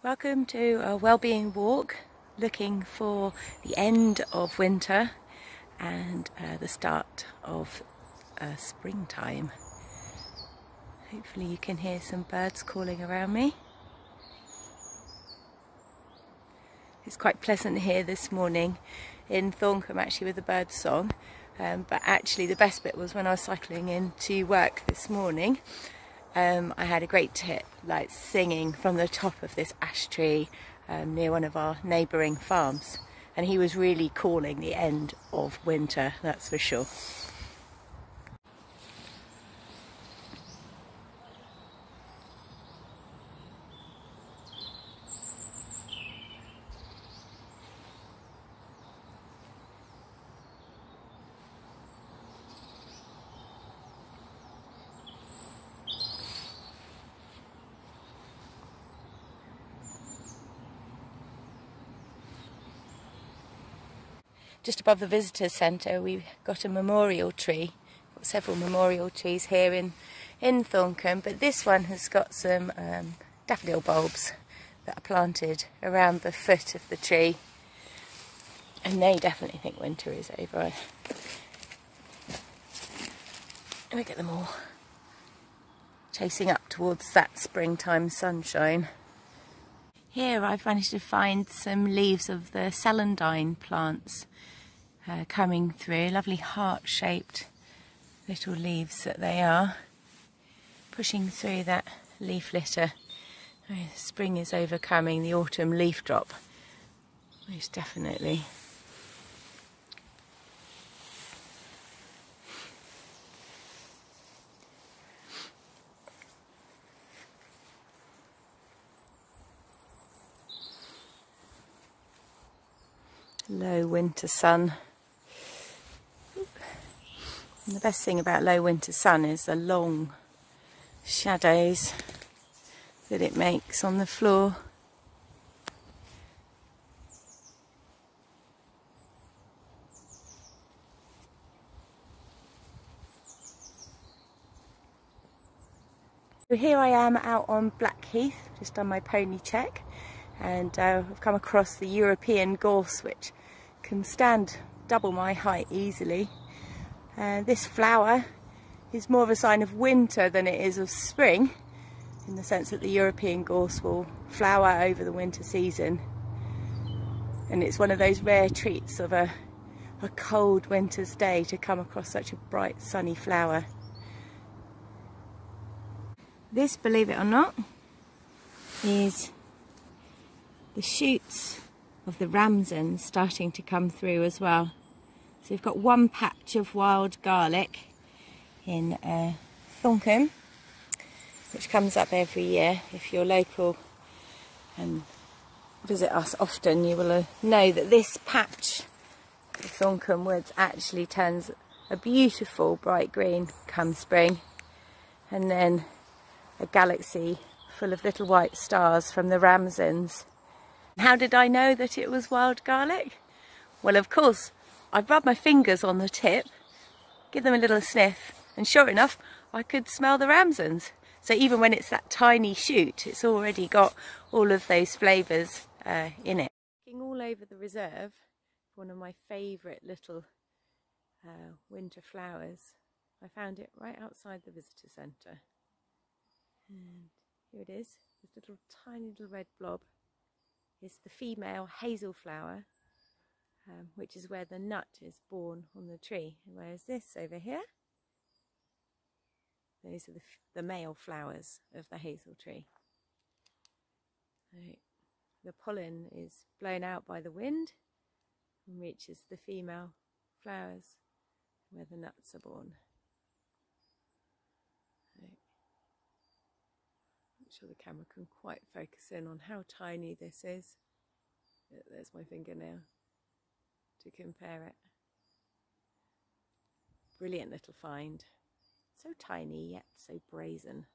Welcome to a wellbeing walk, looking for the end of winter and the start of springtime. Hopefully you can hear some birds calling around me. It's quite pleasant here this morning in Thorncombe, actually, with the bird song, but actually the best bit was when I was cycling into work this morning. I had a great tip, like singing from the top of this ash tree near one of our neighbouring farms, and he was really calling the end of winter, that's for sure. Just above the visitor centre we've got a memorial tree. Got several memorial trees here in Thorncombe, but this one has got some daffodil bulbs that are planted around the foot of the tree, and they definitely think winter is over. Look at them all chasing up towards that springtime sunshine. Here I've managed to find some leaves of the celandine plants coming through, lovely heart-shaped little leaves that they are, pushing through that leaf litter. Oh, spring is overcoming the autumn leaf drop, most definitely. Low winter sun. And the best thing about low winter sun is the long shadows that it makes on the floor. So here I am out on Blackheath, just on my pony check, and I've come across the European gorse, which can stand double my height easily. This flower is more of a sign of winter than it is of spring, in the sense that the European gorse will flower over the winter season, and it's one of those rare treats of a cold winter's day to come across such a bright sunny flower. This, believe it or not, is the shoots of the ramsons starting to come through as well. So we've got one patch of wild garlic in Thorncombe, which comes up every year. If you're local and visit us often, you will know that this patch of Thorncombe woods actually turns a beautiful bright green come spring, and then a galaxy full of little white stars from the ramsons. How did I know that it was wild garlic? Well, of course, I rubbed my fingers on the tip, give them a little sniff, and sure enough, I could smell the ramsons. So even when it's that tiny shoot, it's already got all of those flavours in it. Looking all over the reserve, one of my favourite little winter flowers. I found it right outside the visitor centre. And here it is, this little tiny little red blob. Is the female hazel flower, which is where the nut is born on the tree. And whereas this over here, those are the male flowers of the hazel tree. So the pollen is blown out by the wind and reaches the female flowers where the nuts are born. So, not sure the camera can quite focus in on how tiny this is. There's my fingernail to compare it. Brilliant little find. So tiny yet so brazen.